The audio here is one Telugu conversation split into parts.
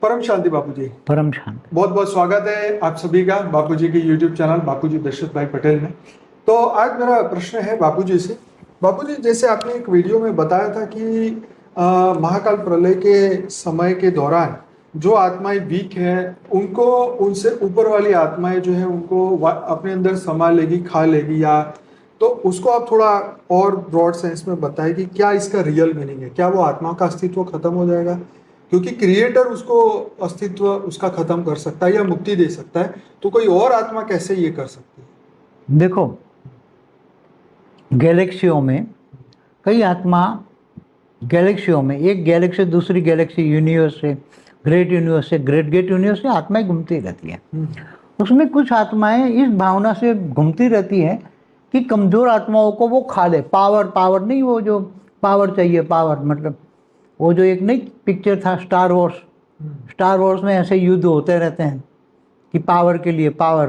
परम शांति बापूजी। परम शांति। बहुत बहुत स्वागत है आप सभी का बापूजी के YouTube चैनल बापूजी दशरथ भाई पटेल में। तो आज मेरा प्रश्न है बापूजी से। बापूजी, जैसे आपने एक वीडियो में बताया था कि महाकाल प्रलय के समय के दौरान जो आत्माएं वीक है उनको उनसे ऊपर वाली आत्माएं जो है उनको अपने अंदर समा लेगी, खा लेगी, या तो उसको आप थोड़ा और ब्रॉड सेंस में बताएं कि क्या इसका रियल मीनिंग है। क्या वो आत्मा का अस्तित्व खत्म हो जाएगा क्योंकि क्रिएटर उसको अस्तित्व उसका खत्म कर सकता है या मुक्ति दे सकता है, तो कोई और आत्मा कैसे ये कर सकती है? देखो, गैलेक्सियों में कई आत्मा, गैलेक्सियों में एक गैलेक्सी दूसरी गैलेक्सी, यूनिवर्स से, ग्रेट यूनिवर्स से ग्रेट यूनिवर्स से आत्माएं घूमती रहती हैं। उसमें कुछ आत्माएं इस भावना से घूमती रहती हैं कि कमजोर आत्माओं को वो खा ले। पावर नहीं, वो जो पावर चाहिए, पावर मतलब वो जो एक नहीं पिक्चर था स्टार वॉर्स में ऐसे युद्ध होते रहते हैं कि पावर के लिए पावर।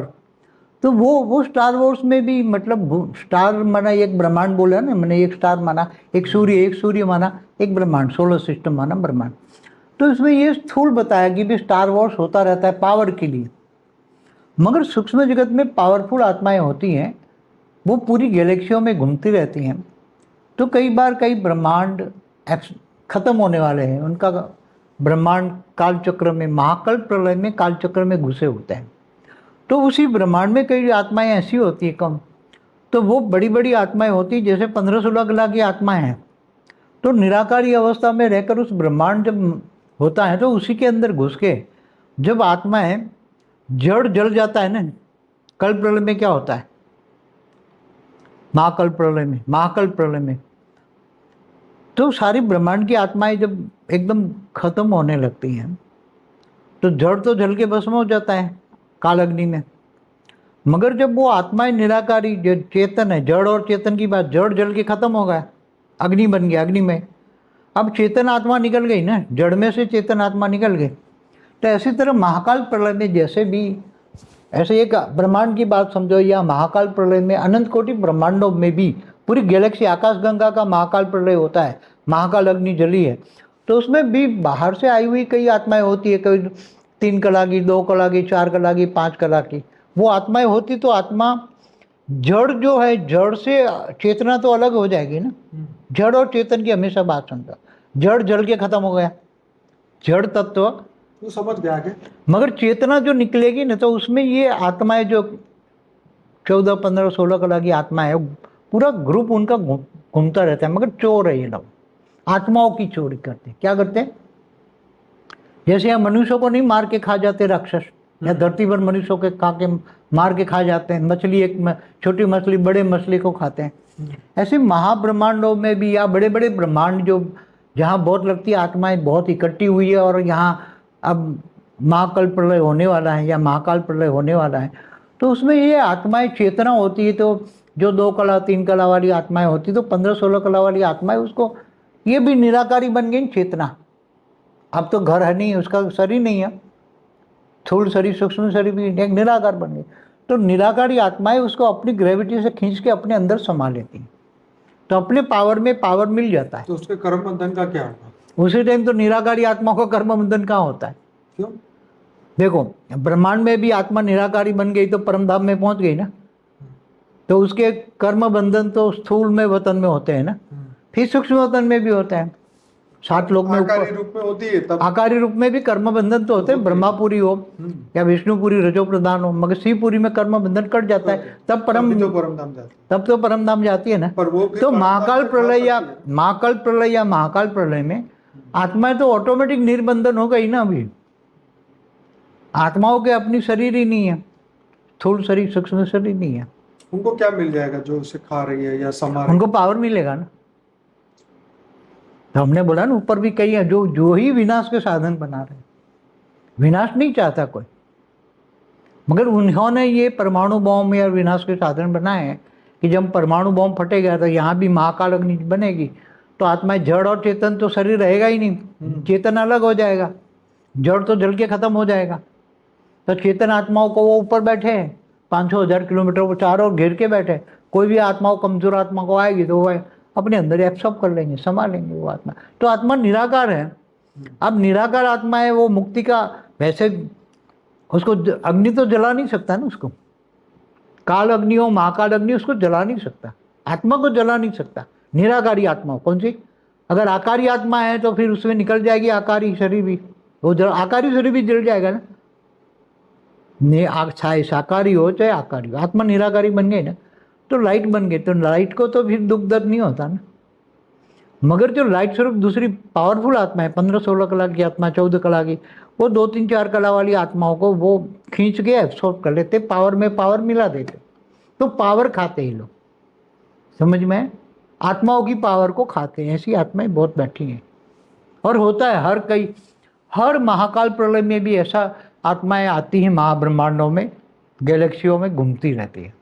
तो वो स्टार वॉर्स में भी मतलब स्टार माना एक ब्रह्मांड बोला ना, मैंने एक स्टार माना, एक सूर्य माना, एक ब्रह्मांड, सोलर सिस्टम माना ब्रह्मांड। तो इसमें ये स्थूल बताया कि भी स्टार वॉर्स होता रहता है पावर के लिए, मगर सूक्ष्म जगत में पावरफुल आत्माएं होती हैं, वो पूरी गैलेक्सियों में घूमती रहती हैं। तो कई बार कई ब्रह्मांड खत्म होने वाले हैं, उनका ब्रह्मांड कालचक्र में, महाकाल प्रलय में कालचक्र में घुसे होते हैं। तो उसी ब्रह्मांड में कई आत्माएं ऐसी होती है कम, तो वो बड़ी बड़ी आत्माएं होती जैसे 15-16 कला की आत्माएं हैं। तो निराकारी अवस्था में रहकर उस ब्रह्मांड जब होता है तो उसी के अंदर घुस के जब आत्माएं जड़ जल जाता है ना, कल प्रलय में क्या होता है, महाकाल प्रलय में तो सारी ब्रह्मांड की आत्माएं जब एकदम खत्म होने लगती हैं तो जड़ तो जल के भस्म हो जाता है काल अग्नि में। मगर जब वो आत्माएं निराकारी जो चेतन है, जड़ और चेतन की बात, जड़ जल के खत्म हो गया, अग्नि बन गया, अग्नि में अब चेतन आत्मा निकल गई ना, जड़ में से चेतन आत्मा निकल गई। तो ऐसी तरह महाकाल प्रलय में जैसे भी ऐसे एक ब्रह्मांड की बात समझो, या महाकाल प्रलय में अनंत कोटि ब्रह्मांडों में भी पूरी गैलेक्सी आकाश गंगा का महाकाल प्रलय होता है, महाकाल अग्नि जली है। तो उसमें भी बाहर से आई हुई कई आत्माएं होती है, कई 3 कला की, 2 कला की, 4 कला की, 5 कला की वो आत्माएं होती। तो आत्मा जड़ जो है, जड़ से चेतना तो अलग हो जाएगी ना। जड़ और चेतन की हमेशा बात समझो, जड़ जल के खत्म हो गया, जड़ तत्व तो समझ गया आगे। मगर चेतना जो निकलेगी ना, तो उसमें ये आत्माएं जो 14, 15, 16 कला की आत्मा है, पूरा ग्रुप उनका घूमता रहता है। मगर चोर है ये लोग, आत्माओं की चोरी करते हैं। क्या करते हैं, जैसे यहाँ मनुष्यों को नहीं मार के खा जाते राक्षस, या धरती पर मनुष्यों के खा के मार के खा जाते हैं, मछली एक छोटी मछली बड़े मछली को खाते हैं, ऐसे महाब्रह्मांडों में भी या बड़े बड़े ब्रह्मांड जो जहाँ बहुत लगती है आत्माएं बहुत इकट्ठी हुई है और यहाँ अब महाकाल प्रलय होने वाला है या महाकाल प्रलय होने वाला है, तो उसमें ये आत्माएं चेतना होती है। तो जो 2 कला 3 कला वाली आत्माएं होती, तो 15-16 कला वाली आत्माएं उसको ये भी निराकारी बन गई चेतना। अब तो घर है नहीं, उसका शरीर नहीं है, स्थूल शरीर सूक्ष्म शरीर भी एक निराकार बन गई। तो निराकारी आत्माएं उसको अपनी ग्रेविटी से खींच के अपने अंदर समा लेती हैं, तो अपने पावर में पावर मिल जाता है। तो उसके कर्म बंधन का क्या होगा? उसी टाइम तो निराकारी आत्मा को कर्म बंधन कहाँ होता है? क्यों? देखो, ब्रह्मांड में भी आत्मा निराकारी बन गई तो परम धाम में पहुंच गई ना, तो उसके कर्म बंधन तो स्थूल में वतन में होते हैं ना, फिर सूक्ष्म वतन में भी होता है, 7 लोक में आकारी रूप में होती है तब। आकारी रूप में भी कर्म बंधन तो होते हैं, ब्रह्मापुरी हो या विष्णुपुरी रजो प्रधान हो, मगर शिवपुरी में कर्म बंधन कट जाता है, तब तो परम धाम जाती है ना। तो महाकाल प्रलय में आत्माएं तो ऑटोमेटिक निर्बंधन हो गई ना। अभी आत्माओं के अपनी शरीर ही नहीं है, स्थूल शरीर सूक्ष्म शरीर नहीं है, उनको क्या मिल जाएगा जो उसे खा रही है या समा रही है? उनको पावर मिलेगा ना। तो हमने बोला ना ऊपर भी कई है जो ही विनाश के साधन बना रहे, विनाश नहीं चाहता कोई, मगर उन्होंने ये परमाणु बॉम्ब या विनाश के साधन बनाए हैं कि जब परमाणु बॉम्ब फटेगा तो यहाँ भी महाकाल अग्नि बनेगी, तो आत्मा जड़ और चेतन तो शरीर रहेगा ही नहीं, चेतन अलग हो जाएगा, जड़ तो जल के खत्म हो जाएगा। तो चेतन आत्माओं को वो ऊपर बैठे हैं 500-1000 किलोमीटर वो चारों ओर घेर के बैठे, कोई भी आत्माओं कमजोर आत्मा को आएगी तो वो अपने अंदर एब्सॉर्ब कर लेंगे, समा लेंगे वो आत्मा। तो आत्मा निराकार है, अब निराकार आत्मा है, वो मुक्ति का वैसे उसको अग्नि तो जला नहीं सकता ना, उसको काल अग्नि हो महाकाल अग्नि उसको जला नहीं सकता, आत्मा को जला नहीं सकता। निराकारी आत्मा हो कौन सी, अगर आकारी आत्मा है तो फिर उसमें निकल जाएगी आकारी शरीर भी, वो आकारी शरीर भी जल जाएगा ना। चाहे साकारी हो चाहे आकारी हो, आत्मा निराकारी बन गई ना तो लाइट बन गई, तो लाइट को तो फिर दुख दर्द नहीं होता ना। मगर जो लाइट स्वरूप दूसरी पावरफुल आत्मा है, 15-16 कला की आत्मा, 14 कला की, वो 2-3-4 कला वाली आत्माओं को वो खींच के एब्सॉर्ब कर लेते, पावर में पावर मिला देते, तो पावर खाते ही लोग, समझ में, आत्माओं की पावर को खाते हैं। ऐसी आत्माएं बहुत बैठी हैं और होता है हर महाकाल प्रलय में भी ऐसा आत्माएं आती हैं, महाब्रह्मांडों में गैलेक्सियों में घूमती रहती है।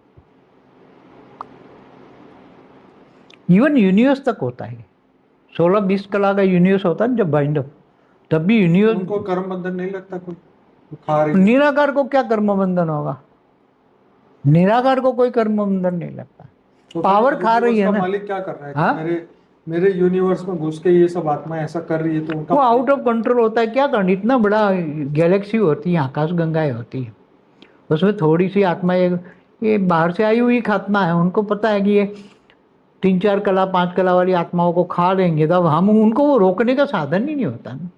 इवन यूनिवर्स तक होता है, 16-20 कला का यूनिवर्स होता है जब बाइंड अप, तब भी यूनिवर्स। उनको कर्म बंधन नहीं लगता कोई, खा रही निराकार को क्या कर्म बंधन होगा, निराकार को कोई कर्म बंधन नहीं लगता, तो पावर खा रही है ना। मालिक क्या कर रहा है हाँ? मेरे यूनिवर्स में घुस के ये सब आत्मा ऐसा कर रही है, तो उनका वो आउट ऑफ कंट्रोल होता है, क्या करना, इतना बड़ा गैलेक्सी होती है, आकाश गंगाएं होती है, उसमें थोड़ी सी आत्मा, ये बाहर से आई हुई आत्मा है, उनको पता है कि ये 3-4 कला 5 कला वाली आत्माओं को खा लेंगे, तब हम उनको वो रोकने का साधन ही नहीं होता ना।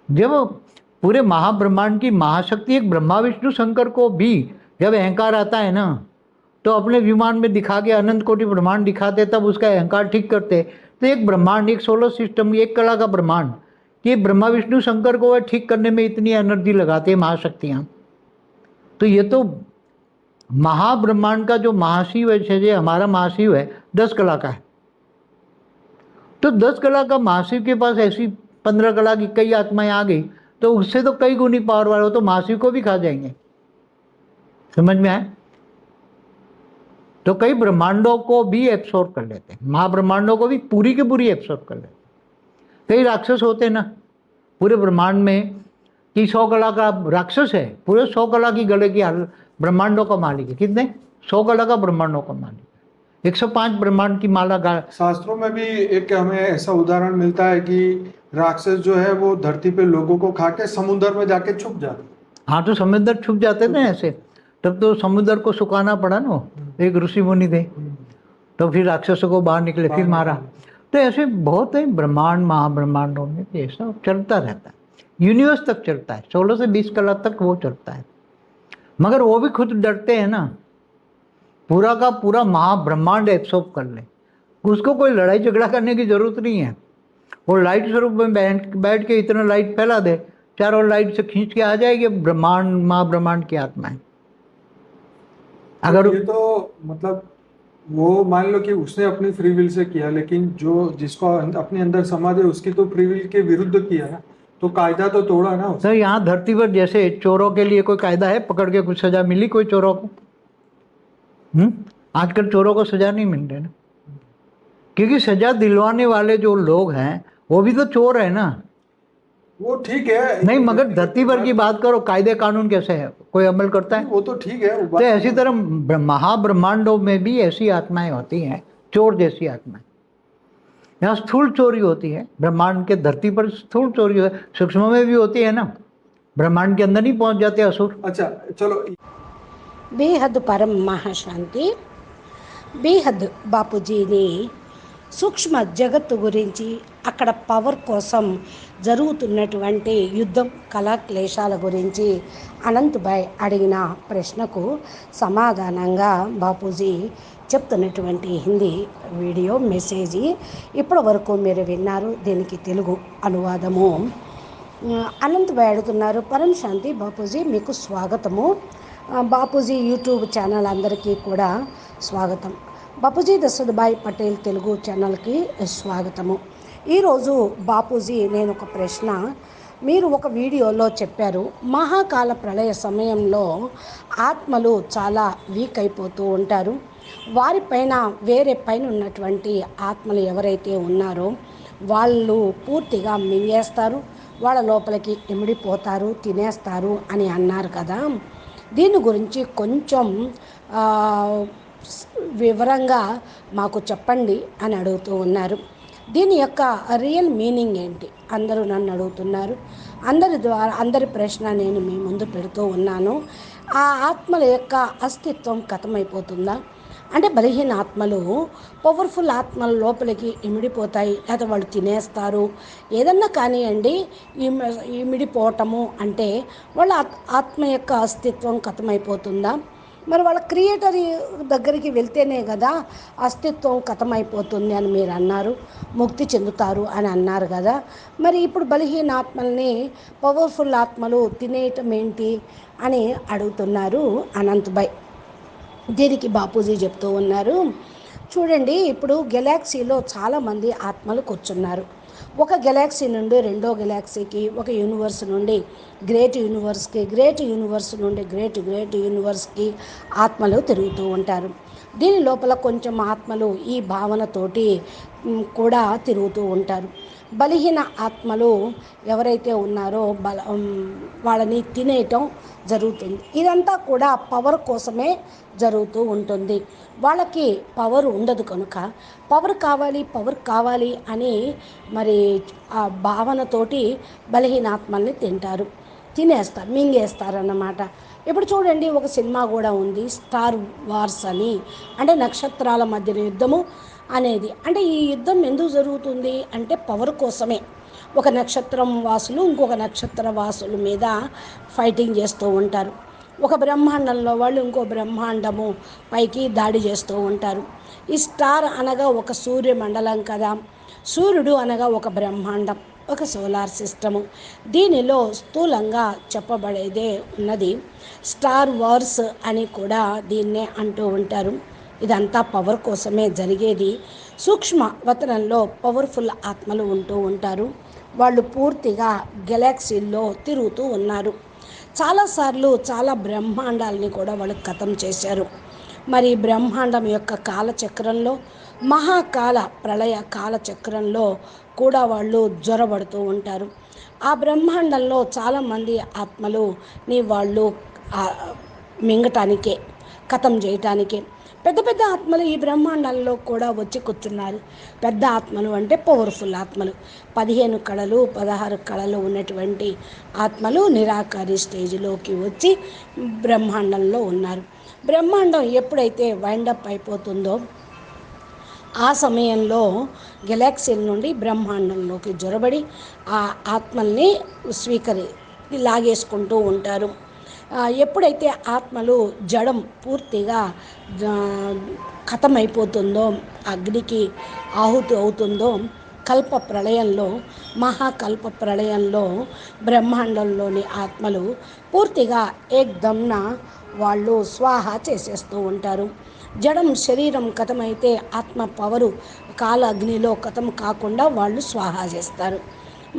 जब पूरे महाब्रह्मांड की महाशक्ति एक ब्रह्मा विष्णु शंकर को भी जब अहंकार आता है ना, तो अपने विमान में दिखा के अनंत कोटि ब्रह्मांड दिखाते, तब उसका अहंकार ठीक करते। तो एक ब्रह्मांड, एक सोलर सिस्टम, एक कला का ब्रह्मांड, कि ब्रह्मा विष्णु शंकर को वह ठीक करने में इतनी एनर्जी लगाते हैं महाशक्तियाँ। तो ये तो महाब्रह्मांड का जो महाशिव है, जो हमारा महाशिव है 10 कला का है, तो 10 कला का महाशिव के पास ऐसी 15 कला की कई आत्माएं आ गई, तो उससे तो कई गुनी पावर वाले हो, तो महाशिव को भी खा जाएंगे, समझ में आए। तो कई ब्रह्मांडों को भी एब्सॉर्ब कर लेते हैं, महाब्रह्मांडों को भी पूरी की पूरी एब्सॉर्ब कर लेते हैं। कई राक्षस होते हैं ना पूरे ब्रह्मांड में, कि 100 कला का राक्षस है, पूरे 100 कला की गले की ब्रह्मांडों का मालिक है। कितने? 100 कला का ब्रह्मांडों का मालिक है, 105 ब्रह्मांड की माला का। शास्त्रों में भी एक हमें ऐसा उदाहरण मिलता है कि राक्षस जो है वो धरती पे लोगों को खा के समुद्र में जाके छुप जाते। हाँ, तो समुद्र छुप जाते ना ऐसे, तब तो समुद्र को सुखाना पड़ा ना, एक ऋषि मुनि थे, तो फिर राक्षसों को बाहर निकले, फिर मारा। तो ऐसे बहुत है ब्रह्मांड महाब्रह्मांडों में, ऐसा चलता रहता है, यूनिवर्स तक चलता है, 16 से 20 कला तक वो चलता है। मगर वो भी खुद डरते हैं ना, पूरा का पूरा महाब्रह्मांड एब्सॉर्ब कर ले, उसको कोई लड़ाई झगड़ा करने की जरूरत नहीं है। वो लाइट स्वरूप में बैठ के इतना लाइट फैला दे, चारों लाइट से खींच के आ जाएगी ब्रह्मांड महाब्रह्मांड की आत्माएं। अगर ये तो मतलब वो मान लो कि उसने अपनी फ्री विल से किया, लेकिन जो जिसको अपने अंदर समाधि है उसकी तो फ्री विल के विरुद्ध किया ना, तो कायदा तो तोड़ा ना उसने। तो यहाँ धरती पर जैसे चोरों के लिए कोई कायदा है, पकड़ के कुछ सजा मिली कोई चोरों को? आजकल चोरों को सजा नहीं मिल रही ना, क्योंकि सजा दिलवाने वाले जो लोग हैं वो भी तो चोर है ना। वो ठीक है, नहीं, मगर धरती पर की बात करो, कायदे कानून कैसे है, कोई अमल करता है? वो तो ठीक है, वो तो ऐसी तरह महाब्रह्मांडों में भी ऐसी आत्माएं होती हैं, चोर जैसी आत्माएं। यहाँ स्थूल चोरी होती है, ब्रह्मांड के धरती पर स्थूल चोरी होती है, सूक्ष्म में भी होती है ना, ब्रह्मांड के अंदर नहीं पहुंच जाते असुर। अच्छा चलो, బేహద్ పరం మహాశాంతి. బేహద్ బాపూజీని సూక్ష్మ జగత్తు గురించి, అక్కడ పవర్ కోసం జరుగుతున్నటువంటి యుద్ధం కళాక్లేశాల గురించి అనంత్ భాయ్ అడిగిన ప్రశ్నకు సమాధానంగా బాపూజీ చెప్తున్నటువంటి హిందీ వీడియో మెసేజ్ ఇప్పటి వరకు మీరు విన్నారు. దీనికి తెలుగు అనువాదము అనంత్ భాయ్ అడుగుతున్నారు. పరం శాంతి బాపూజీ, మీకు స్వాగతము. బాపూజీ యూట్యూబ్ ఛానల్ అందరికీ కూడా స్వాగతం. బాపూజీ దశరథ్ భాయ్ పటేల్ తెలుగు ఛానల్కి స్వాగతము. ఈరోజు బాపూజీ, నేను ఒక ప్రశ్న, మీరు ఒక వీడియోలో చెప్పారు, మహాకాల ప్రళయ సమయంలో ఆత్మలు చాలా వీక్ అయిపోతూ ఉంటారు, వారిపైన వేరే పైన ఉన్నటువంటి ఆత్మలు ఎవరైతే ఉన్నారో వాళ్ళు పూర్తిగా మింగేస్తారు, వాళ్ళ లోపలికి ఇమిడిపోతారు, తినేస్తారు అని అన్నారు కదా. దీని గురించి కొంచెం వివరంగా మాకు చెప్పండి అని అడుగుతూ ఉన్నారు. దీని యొక్క రియల్ మీనింగ్ ఏంటి? అందరూ నన్ను అడుగుతున్నారు. అందరి ప్రశ్న నేను మీ ముందు పెడుతూ ఉన్నాను. ఆ ఆత్మల యొక్క అస్తిత్వం ఖతమైపోతుందా? అంటే బలహీన ఆత్మలు పవర్ఫుల్ ఆత్మల లోపలికి ఇమిడిపోతాయి, లేదా వాళ్ళు తినేస్తారు, ఏదన్నా కానివ్వండి. ఇమిడిపోవటము అంటే వాళ్ళ ఆత్మ యొక్క అస్తిత్వం ఖతమైపోతుందా? మరి వాళ్ళ క్రియేటర్ దగ్గరికి వెళ్తేనే కదా అస్తిత్వం ఖతమైపోతుంది అని మీరు అన్నారు, ముక్తి చెందుతారు అని అన్నారు కదా. మరి ఇప్పుడు బలహీన ఆత్మల్ని పవర్ఫుల్ ఆత్మలు తినేయటం ఏంటి అని అడుగుతున్నారు అనంతభాయ్. దీనికి బాపూజీ చెప్తూ ఉన్నారు, చూడండి, ఇప్పుడు గెలాక్సీలో చాలామంది ఆత్మలు కూర్చున్నారు. ఒక గెలాక్సీ నుండి రెండో గెలాక్సీకి, ఒక యూనివర్స్ నుండి గ్రేట్ యూనివర్స్కి, గ్రేట్ యూనివర్స్ నుండి గ్రేట్ యూనివర్స్కి ఆత్మలు తిరుగుతూ ఉంటారు. దీని లోపల కొంచెం ఆత్మలు ఈ భావనతోటి కూడా తిరుగుతూ ఉంటారు. బలహీన ఆత్మలు ఎవరైతే ఉన్నారో వాళ్ళని తినేయటం జరుగుతుంది. ఇదంతా కూడా పవర్ కోసమే జరుగుతూ ఉంటుంది. వాళ్ళకి పవర్ ఉండదు కనుక పవర్ కావాలి అని మరి ఆ భావనతోటి బలహీన ఆత్మల్ని తినేస్తారు, మింగేస్తారన్నమాట. ఇప్పుడు చూడండి, ఒక సినిమా కూడా ఉంది, స్టార్ వార్స్ అని. అంటే నక్షత్రాల మధ్య యుద్ధము అనేది. అంటే ఈ యుద్ధం ఎందుకు జరుగుతుంది అంటే పవర్ కోసమే. ఒక నక్షత్రం వాసులు ఇంకొక నక్షత్ర వాసుల మీద ఫైటింగ్ చేస్తూ ఉంటారు. ఒక బ్రహ్మాండంలో వాళ్ళు ఇంకో బ్రహ్మాండము పైకి దాడి చేస్తూ ఉంటారు. ఈ స్టార్ అనగా ఒక సూర్యమండలం కదా, సూర్యుడు అనగా ఒక బ్రహ్మాండం, ఒక సోలార్ సిస్టము. దీనిలో స్థూలంగా చెప్పబడేదే ఉన్నది స్టార్ వార్స్ అని కూడా దీన్నే అంటూ ఉంటారు. ఇదంతా పవర్ కోసమే జరిగేది. సూక్ష్మ వతనంలో పవర్ఫుల్ ఆత్మలు ఉంటూ ఉంటారు. వాళ్ళు పూర్తిగా గెలాక్సీల్లో తిరుగుతూ ఉన్నారు. చాలాసార్లు చాలా బ్రహ్మాండాలని కూడా వాళ్ళు ఖతం చేశారు. మరి బ్రహ్మాండం యొక్క కాలచక్రంలో, మహాకాల ప్రళయ కాలచక్రంలో కూడా వాళ్ళు జ్వరబడుతూ ఉంటారు. ఆ బ్రహ్మాండంలో చాలామంది ఆత్మలు వాళ్ళు మింగటానికే, ఖతం చేయటానికే పెద్ద పెద్ద ఆత్మలు ఈ బ్రహ్మాండాల్లో కూడా వచ్చి కూర్చున్నారు. పెద్ద ఆత్మలు అంటే పవర్ఫుల్ ఆత్మలు, 15 కళలు 16 కళలు ఉన్నటువంటి ఆత్మలు నిరాకారి స్టేజ్లోకి వచ్చి బ్రహ్మాండంలో ఉన్నారు. బ్రహ్మాండం ఎప్పుడైతే వైండప్ అయిపోతుందో ఆ సమయంలో గెలాక్సీల నుండి బ్రహ్మాండంలోకి జొరబడి ఆ ఆత్మల్ని లాగేసుకుంటూ ఉంటారు. ఎప్పుడైతే ఆత్మలు జడం పూర్తిగా ఖతమైపోతుందో, అగ్నికి ఆహుతి అవుతుందో, కల్ప ప్రళయంలో, మహాకల్ప ప్రళయంలో బ్రహ్మాండంలోని ఆత్మలు పూర్తిగా ఏకదమ్న వాళ్ళు స్వాహ చేసేస్తూ ఉంటారు. జడం శరీరం ఖతమైతే ఆత్మ పవరు కాల అగ్నిలో ఖతం కాకుండా వాళ్ళు స్వాహ చేస్తారు.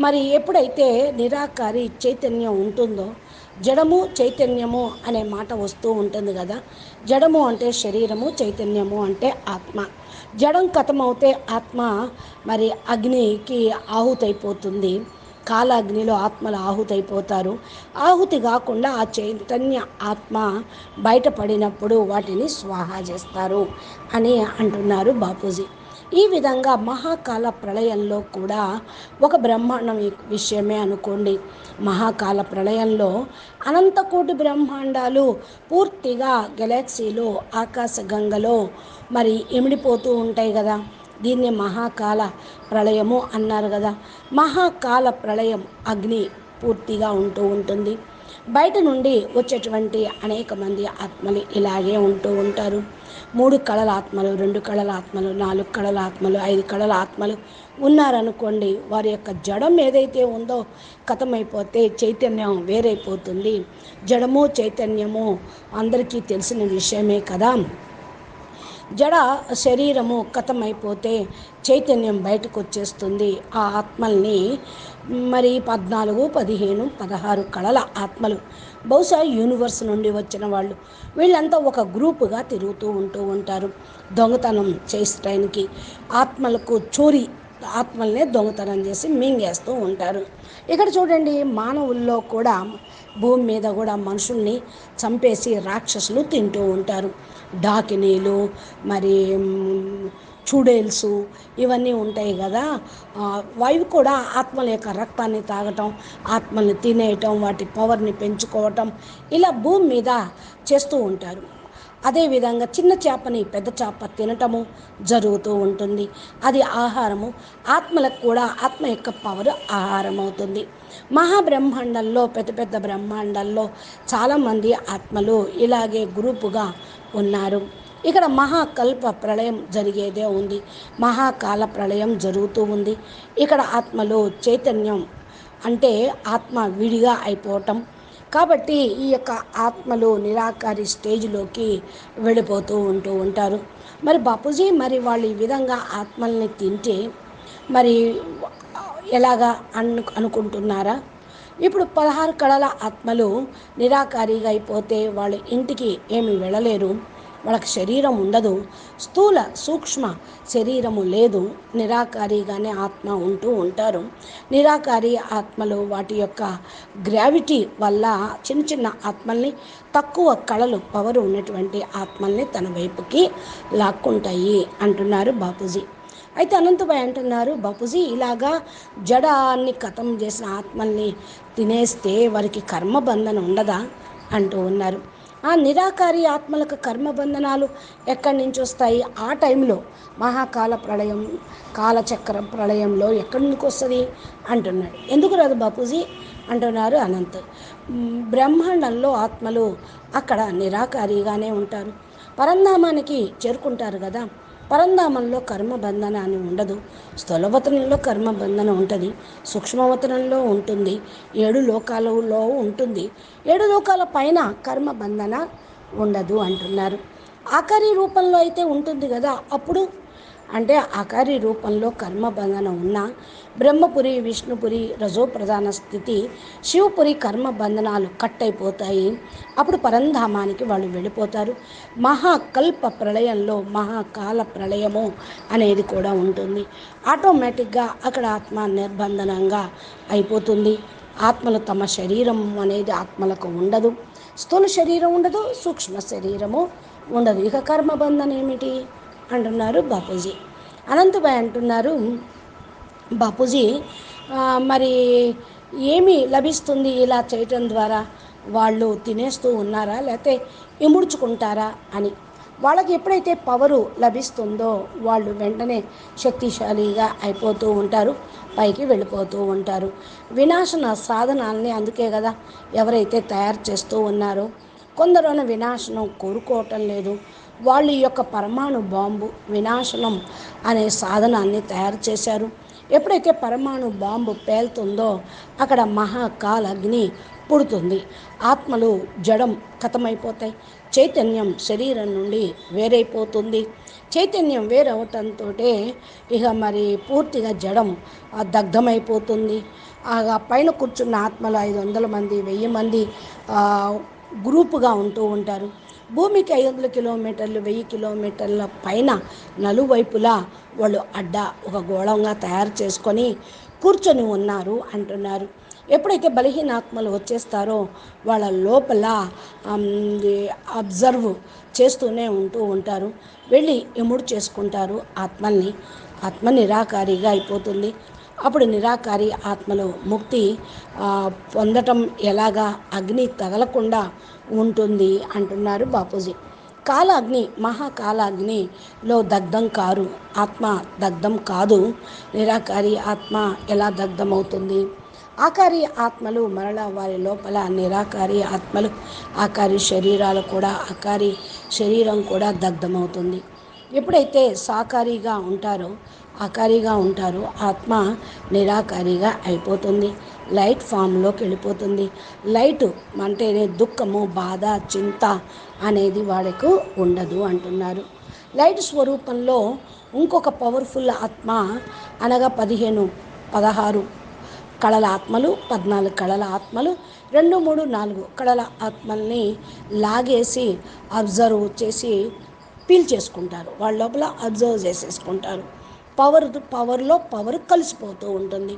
మరి ఎప్పుడైతే నిరాకారి చైతన్యం ఉంటుందో, జడము చైతన్యము అనే మాట వస్తూ ఉంటుంది కదా. జడము అంటే శరీరము, చైతన్యము అంటే ఆత్మ. జడం ఖతమవుతే ఆత్మ మరి అగ్నికి ఆహుతైపోతుంది. కాలాగ్నిలో ఆత్మలు ఆహుతైపోతారు. ఆహుతి కాకుండా ఆ చైతన్య ఆత్మ బయటపడినప్పుడు వాటిని స్వాహ చేస్తారు అని అంటున్నారు బాపూజీ. ఈ విధంగా మహాకాల ప్రళయంలో కూడా ఒక బ్రహ్మాండం విషయమే అనుకోండి. మహాకాల ప్రళయంలో అనంతకోటి బ్రహ్మాండాలు పూర్తిగా గెలాక్సీలో, ఆకాశగంగలో మరి ఇమిడిపోతూ ఉంటాయి కదా. దీన్ని మహాకాల ప్రళయము అన్నారు కదా. మహాకాల ప్రళయం అగ్ని పూర్తిగా ఉంటూ ఉంటుంది. బయట నుండి వచ్చేటువంటి అనేక మంది ఆత్మలు ఇలాగే ఉంటూ ఉంటారు. 3 కళల ఆత్మలు, 2 కళల ఆత్మలు, 4 కళల ఆత్మలు, 5 కళల ఆత్మలు ఉన్నారనుకోండి. వారి యొక్క జడం ఏదైతే ఉందో ఖతమైపోతే చైతన్యం వేరైపోతుంది. జడము చైతన్యము అందరికీ తెలిసిన విషయమే కదా. జడ శరీరము ఖతమైపోతే చైతన్యం బయటకు వచ్చేస్తుంది. ఆ ఆత్మల్ని మరి 14, 15, 16 కళల ఆత్మలు, బహుశా యూనివర్స్ నుండి వచ్చిన వాళ్ళు, వీళ్ళంతా ఒక గ్రూపుగా తిరుగుతూ ఉంటారు. దొంగతనం చేసడానికి ఆత్మలకు ఆత్మల్నే దొంగతనం చేసి మింగేస్తూ ఉంటారు. ఇక్కడ చూడండి, మానవుల్లో కూడా భూమి మీద కూడా మనుషుల్ని చంపేసి రాక్షసులు తింటూ ఉంటారు. డాకినీలు, మరి చూడేల్స్ ఇవన్నీ ఉంటాయి కదా, అవి కూడా ఆత్మల యొక్క రక్తాన్ని తాగటం, ఆత్మల్ని తినేయటం, వాటి పవర్ని పెంచుకోవటం ఇలా భూమి మీద చేస్తూ ఉంటారు. అదేవిధంగా చిన్న చేపని పెద్ద చేప తినటము జరుగుతూ ఉంటుంది. అది ఆహారము. ఆత్మలకు కూడా ఆత్మ యొక్క పవర్ ఆహారం అవుతుంది. మహాబ్రహ్మాండంలో, పెద్ద పెద్ద బ్రహ్మాండాల్లో చాలామంది ఆత్మలు ఇలాగే గ్రూపుగా ఉన్నారు. ఇక్కడ మహాకల్ప ప్రళయం జరిగేదే ఉంది. మహాకాల ప్రళయం జరుగుతూ ఉంది. ఇక్కడ ఆత్మలు చైతన్యం అంటే ఆత్మ విడిగా అయిపోవటం. కాబట్టి ఈ యొక్క ఆత్మలు నిరాకారి స్టేజ్లోకి వెళ్ళిపోతూ ఉంటారు. మరి బాపూజీ, మరి వాళ్ళు ఈ విధంగా ఆత్మల్ని తింటే మరి ఎలాగా అనుకుంటున్నారా? ఇప్పుడు 16 కళల ఆత్మలు నిరాకారిగా అయిపోతే వాళ్ళు ఇంటికి ఏమి వెళ్ళలేరు. వాళ్ళకి శరీరం ఉండదు, స్థూల సూక్ష్మ శరీరము లేదు, నిరాకారిగానే ఆత్మ ఉంటూ ఉంటారు. నిరాకారి ఆత్మలు వాటి యొక్క గ్రావిటీ వల్ల చిన్న చిన్న ఆత్మల్ని, తక్కువ కళలు పవర్ ఉన్నటువంటి ఆత్మల్ని తన వైపుకి లాక్కుంటాయి అంటున్నారు బాపూజీ. అయితే అనంతభాయ్ అంటున్నారు, బాపూజీ ఇలాగా జడాన్ని ఖతం చేసిన ఆత్మల్ని తినేస్తే వారికి కర్మబంధన ఉండదా అంటూ ఉన్నారు. ఆ నిరాకారి ఆత్మలకు కర్మబంధనాలు ఎక్కడి నుంచి వస్తాయి? ఆ టైంలో మహాకాల ప్రళయం, కాలచక్ర ప్రళయంలో ఎక్కడి నుంచి వస్తుంది అంటున్నాడు. ఎందుకు రాదు బాపూజీ అంటున్నారు అనంత్. బ్రహ్మాండంలో ఆత్మలు అక్కడ నిరాకారిగానే ఉంటారు. పరంధామానికి చేరుకుంటారు కదా, పరంధామంలో కర్మబంధన అని ఉండదు. స్థూలవతనంలో కర్మబంధన ఉంటుంది, సూక్ష్మవతనంలో ఉంటుంది, 7 లోకాలలో ఉంటుంది. 7 లోకాల పైన కర్మబంధన ఉండదు అంటున్నారు. ఆకారి రూపంలో అయితే ఉంటుంది కదా, అప్పుడు అంటే ఆకారి రూపంలో కర్మబంధన ఉన్న బ్రహ్మపురి, విష్ణుపురి రజోప్రధాన స్థితి, శివపురి కర్మబంధనాలు కట్ అయిపోతాయి. అప్పుడు పరంధామానికి వాళ్ళు వెళ్ళిపోతారు. మహాకల్ప ప్రళయంలో మహాకాల ప్రళయము అనేది కూడా ఉంటుంది. ఆటోమేటిక్గా అక్కడ ఆత్మ నిర్బంధనంగా అయిపోతుంది. ఆత్మలు తమ శరీరం అనేది ఆత్మలకు ఉండదు, స్థూల శరీరం ఉండదు, సూక్ష్మ శరీరము ఉండదు. ఇక కర్మబంధన ఏమిటి అంటున్నారు బాపూజీ. అనంతభాయ్ అంటున్నారు, బాపూజీ మరి ఏమి లభిస్తుంది ఇలా చేయటం ద్వారా? వాళ్ళు తినేస్తూ ఉన్నారా లేకపోతే ఇముడ్చుకుంటారా అని. వాళ్ళకి ఎప్పుడైతే పవరు లభిస్తుందో వాళ్ళు వెంటనే శక్తిశాలిగా అయిపోతూ ఉంటారు, పైకి వెళ్ళిపోతూ ఉంటారు. వినాశన సాధనాల్ని అందుకే కదా ఎవరైతే తయారు చేస్తూ ఉన్నారో, కొందరు వినాశనం కోరుకోవటం లేదు. వాళ్ళు ఈ యొక్క పరమాణు బాంబు వినాశనం అనే సాధనాన్ని తయారు చేశారు. ఎప్పుడైతే పరమాణు బాంబు పేలుతుందో అక్కడ మహాకాల అగ్ని పుడుతుంది. ఆత్మలు జడం ఖతమైపోతాయి. చైతన్యం శరీరం నుండి వేరైపోతుంది. చైతన్యం వేరవటంతో ఇక మరి పూర్తిగా జడం దగ్ధమైపోతుంది. ఆ పైన కూర్చున్న ఆత్మలు 500 మంది, 1000 మంది గ్రూపుగా ఉంటూ ఉంటారు. భూమికి 500 కిలోమీటర్లు, 1000 కిలోమీటర్ల పైన నలువైపులా వాళ్ళు ఒక గోళంగా తయారు చేసుకొని కూర్చొని ఉన్నారు అంటున్నారు. ఎప్పుడైతే బలహీన ఆత్మలు వచ్చేస్తారో వాళ్ళ లోపల అబ్జర్వ్ చేస్తూనే ఉంటూ ఉంటారు. వెళ్ళి ఎముడు చేసుకుంటారు ఆత్మల్ని. ఆత్మ నిరాకారిగా అయిపోతుంది. అప్పుడు నిరాకారి ఆత్మలు ముక్తి పొందటం ఎలాగా? అగ్ని తగలకుండా ఉంటుంది అంటున్నారు బాపూజీ. కాలాగ్ని, మహాకాలాగ్నిలో దగ్ధం కారు, ఆత్మ దగ్ధం కాదు. నిరాకారి ఆత్మ ఎలా దగ్ధమవుతుంది? ఆకారి ఆత్మలు మరలా వారి లోపల నిరాకారి ఆత్మలు, ఆకారి శరీరాలు కూడా, ఆకారి శరీరం కూడా దగ్ధమవుతుంది. ఎప్పుడైతే సాకారిగా ఉంటారో, ఆకారిగా ఉంటారో ఆత్మ నిరాకారిగా అయిపోతుంది. లైట్ ఫామ్లోకి వెళ్ళిపోతుంది. లైట్ అంటేనే దుఃఖము, బాధ, చింత అనేది వాడికి ఉండదు అంటున్నారు. లైట్ స్వరూపంలో ఇంకొక పవర్ఫుల్ ఆత్మ అనగా 16 కళల ఆత్మలు, 14 కళల ఆత్మలు, 2, 3, 4 కళల ఆత్మల్ని లాగేసి అబ్జర్వ్ చేసి పీల్చేసుకుంటారు. వాళ్ళ లోపల అబ్జర్వ్ చేసేసుకుంటారు. పవర్లో పవర్ కలిసిపోతూ ఉంటుంది.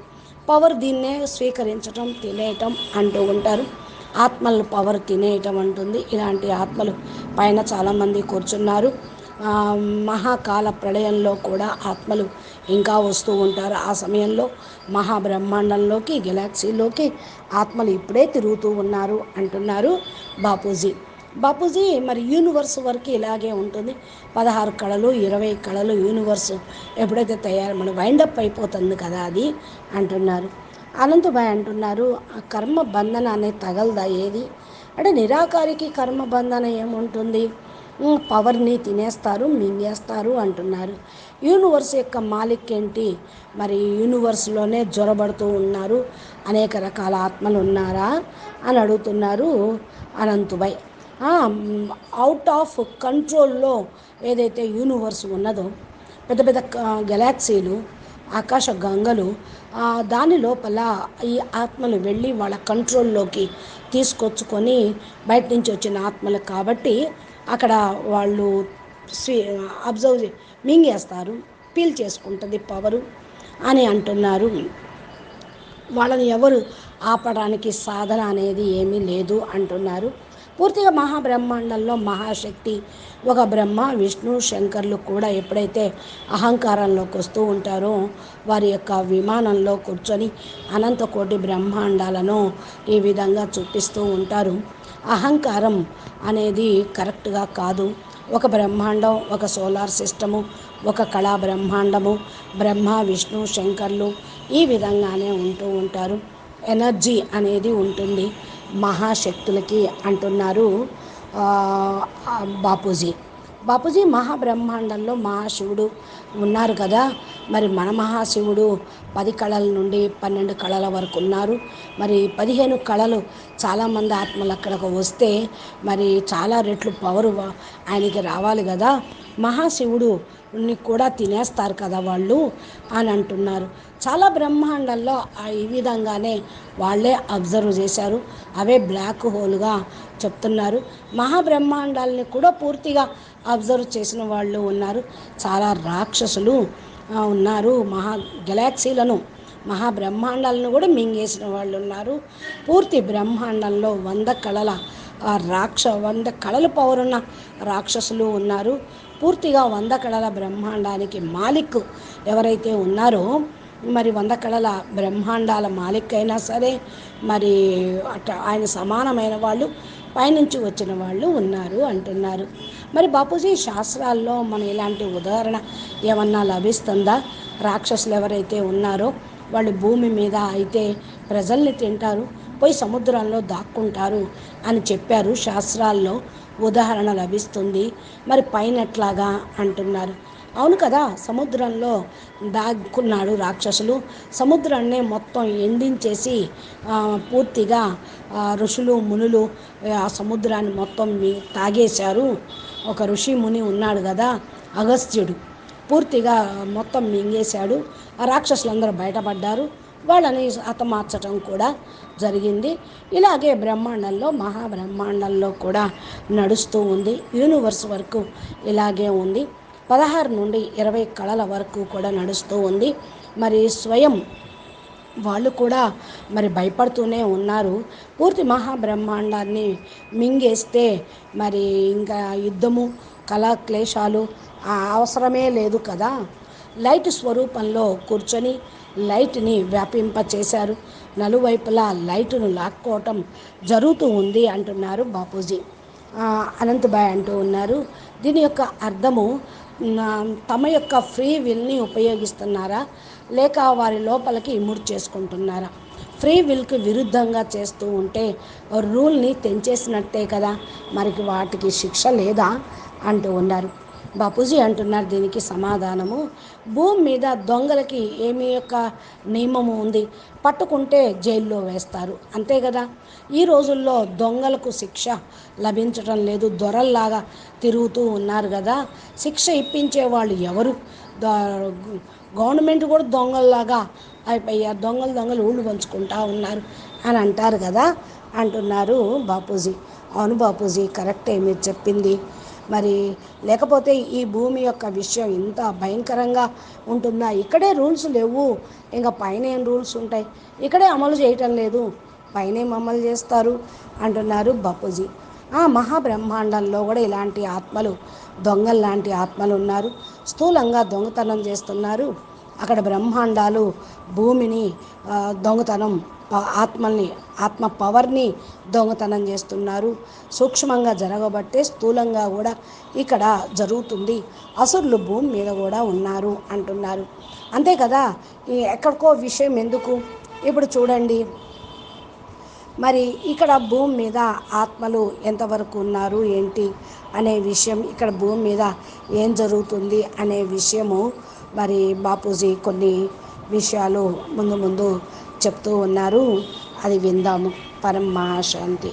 పవర్ దీన్నే స్వీకరించటం, తినేయటం అంటూ ఉంటారు. ఆత్మలు పవర్ తినేయటం అంటుంది. ఇలాంటి ఆత్మలు పైన చాలామంది కూర్చున్నారు. ఆ, మహాకాల ప్రళయంలో కూడా ఆత్మలు ఇంకా వస్తూ ఉంటారు. ఆ సమయంలో మహాబ్రహ్మాండంలోకి గెలాక్సీలోకి ఆత్మలు ఇప్పుడే తిరుగుతూ ఉన్నారు అంటున్నారు బాపూజీ. బాపూజీ మరి యూనివర్స్ వరకు ఇలాగే ఉంటుంది. 16 కళలు 20 కళలు యూనివర్స్ ఎప్పుడైతే మన వైండప్ అయిపోతుంది కదా అది అంటున్నారు. అనంతభాయ్ అంటున్నారు, ఆ కర్మ బంధన అనేది తగలదా ఏది అంటే నిరాకారికి కర్మ బంధన ఏముంటుంది, పవర్ని తినేస్తారు మింగేస్తారు అంటున్నారు. యూనివర్స్ యొక్క మాలిక్ ఏంటి, మరి యూనివర్స్లోనే జ్వరబడుతూ ఉన్నారు అనేక రకాల ఆత్మలు ఉన్నారా అని అడుగుతున్నారు అనంతుభాయ్. అవుట్ ఆఫ్ కంట్రోల్లో ఏదైతే యూనివర్స్ ఉన్నదో, పెద్ద పెద్ద గెలాక్సీలు, ఆకాశ గంగలు, దాని లోపల ఈ ఆత్మలు వెళ్ళి వాళ్ళ కంట్రోల్లోకి తీసుకొచ్చుకొని బయట నుంచి వచ్చిన ఆత్మలు కాబట్టి అక్కడ వాళ్ళు అబ్జర్వ్ మింగేస్తారు, పీల్ చేసుకుంటుంది పవరు అని అంటున్నారు. వాళ్ళని ఎవరు ఆపడానికి సాధన అనేది ఏమీ లేదు అంటున్నారు. పూర్తిగా మహాబ్రహ్మాండంలో మహాశక్తి ఒక బ్రహ్మ విష్ణు శంకర్లు కూడా ఎప్పుడైతే అహంకారంలోకి వస్తూ ఉంటారో వారి యొక్క విమానంలో కూర్చొని అనంత కోటి బ్రహ్మాండాలను ఈ విధంగా చూపిస్తూ ఉంటారు. అహంకారం అనేది కరెక్ట్గా కాదు. ఒక బ్రహ్మాండం, ఒక సోలార్ సిస్టము, ఒక కళా బ్రహ్మాండము, బ్రహ్మ విష్ణు శంకర్లు ఈ విధంగానే ఉంటూ ఉంటారు. ఎనర్జీ అనేది ఉంటుంది మహాశక్తులకి అంటున్నారు బాపూజీ మహాబ్రహ్మాండంలో మహాశివుడు ఉన్నారు కదా. మరి మన మహాశివుడు 10 కళల నుండి 12 కళల వరకు ఉన్నారు. మరి 15 కళలు చాలామంది ఆత్మలు అక్కడికి వస్తే మరి చాలా రెట్లు పవరు ఆయనకి రావాలి కదా. మహాశివుడుని కూడా తినేస్తారు కదా వాళ్ళు అని అంటున్నారు. చాలా బ్రహ్మాండాల్లో ఈ విధంగానే వాళ్ళే అబ్జర్వ్ చేశారు. అవే బ్లాక్ హోల్గా చెప్తున్నారు. మహాబ్రహ్మాండాలని కూడా పూర్తిగా అబ్జర్వ్ చేసిన వాళ్ళు ఉన్నారు. చాలా రాక్షసులు ఉన్నారు. గెలాక్సీలను మహాబ్రహ్మాండాలను కూడా మింగేసిన వాళ్ళు ఉన్నారు. పూర్తి బ్రహ్మాండంలో 100 కళల 100 కళల పవర్ ఉన్న రాక్షసులు ఉన్నారు. పూర్తిగా 100 కళల బ్రహ్మాండానికి మాలిక్ ఎవరైతే ఉన్నారో, మరి 100 కళల బ్రహ్మాండాల మాలిక్ అయినా సరే మరి ఆయన సమానమైన వాళ్ళు పైనుంచి వచ్చిన వాళ్ళు ఉన్నారు అంటున్నారు. మరి బాపూజీ శాస్త్రాల్లో మన ఇలాంటి ఉదాహరణ ఏమన్నా లభిస్తుందా? రాక్షసులు ఎవరైతే ఉన్నారో వాళ్ళు భూమి మీద అయితే ప్రజల్ని తింటారు, పోయి సముద్రంలో దాక్కుంటారు అని చెప్పారు. శాస్త్రాల్లో ఉదాహరణ లభిస్తుంది. మరి పైన ఎట్లాగా అంటున్నారు. అవును కదా, సముద్రంలో దాక్కున్నాడు రాక్షసులు. సముద్రాన్ని మొత్తం ఎండించేసి పూర్తిగా ఋషులు మునులు ఆ సముద్రాన్ని మొత్తం తాగేశారు. ఒక ఋషి ముని ఉన్నాడు కదా అగస్త్యుడు, పూర్తిగా మొత్తం మింగేశాడు. ఆ రాక్షసులందరూ బయటపడ్డారు. వాళ్ళని హతమార్చడం కూడా జరిగింది. ఇలాగే బ్రహ్మాండంలో మహాబ్రహ్మాండంలో కూడా నడుస్తూ ఉంది. యూనివర్స్ వరకు ఇలాగే ఉంది. 16 నుండి 20 కళల వరకు కూడా నడుస్తూ ఉంది. మరి స్వయం వాళ్ళు కూడా మరి భయపడుతూనే ఉన్నారు. పూర్తి మహాబ్రహ్మాండాన్ని మింగేస్తే మరి ఇంకా యుద్ధము కళాక్లేశాలు అవసరమే లేదు కదా. లైట్ స్వరూపంలో కూర్చొని లైట్ని వ్యాపింపచేశారు. నలువైపులా లైటును లాక్కోవటం జరుగుతూ ఉంది అంటున్నారు బాపూజీ. అనంతభాయ్ అంటూ ఉన్నారు, దీని యొక్క అర్థము తమ యొక్క ఫ్రీ విల్ని ఉపయోగిస్తున్నారా లేక వారి లోపలికి ఇముడు చేసుకుంటున్నారా? ఫ్రీ విల్కి విరుద్ధంగా చేస్తూ ఉంటే రూల్ని తెంచేసినట్టే కదా, మరి వాటికి శిక్ష లేదా అంటూ ఉన్నారు. బాపూజీ అంటున్నారు దీనికి సమాధానము, భూమి మీద దొంగలకి ఏమి యొక్క నియమము ఉంది, పట్టుకుంటే జైల్లో వేస్తారు అంతే కదా. ఈ రోజుల్లో దొంగలకు శిక్ష లభించడం లేదు, దొరల్లాగా తిరుగుతూ ఉన్నారు కదా. శిక్ష ఇప్పించే వాళ్ళు ఎవరు? గవర్నమెంట్ కూడా దొంగల్లాగా అయిపోయారు, దొంగలు ఊళ్ళు పంచుకుంటా ఉన్నారు అని అంటారు కదా అంటున్నారు బాపూజీ. అవును బాపూజీ, కరెక్టే మీరు చెప్పింది. మరి లేకపోతే ఈ భూమి యొక్క విషయం ఇంత భయంకరంగా ఉంటుందా? ఇక్కడే రూల్స్ లేవు, ఇంకా పైన ఏం రూల్స్ ఉంటాయి? ఇక్కడే అమలు చేయటం లేదు, పైన అమలు చేస్తారు అంటున్నారు బాపూజీ. ఆ మహాబ్రహ్మాండంలో కూడా ఇలాంటి ఆత్మలు, దొంగలు లాంటి ఆత్మలు ఉన్నారు. స్థూలంగా దొంగతనం చేస్తున్నారు. అక్కడ బ్రహ్మాండాలు భూమిని దొంగతనం, ఆత్మల్ని, ఆత్మ పవర్ని దొంగతనం చేస్తున్నారు. సూక్ష్మంగా జరగబట్టే స్థూలంగా కూడా ఇక్కడ జరుగుతుంది. అసురులు భూమి మీద కూడా ఉన్నారు అంటున్నారు. అంతే కదా, ఎక్కడికో విషయం ఎందుకు? ఇప్పుడు చూడండి, మరి ఇక్కడ భూమి మీద ఆత్మలు ఎంతవరకు ఉన్నారు ఏంటి అనే విషయం, ఇక్కడ భూమి మీద ఏం జరుగుతుంది అనే విషయము మరి బాపూజీ కొన్ని విషయాలు ముందు ముందు చెప్తూ ఉన్నారు. అది విందాము. పరమ శాంతి.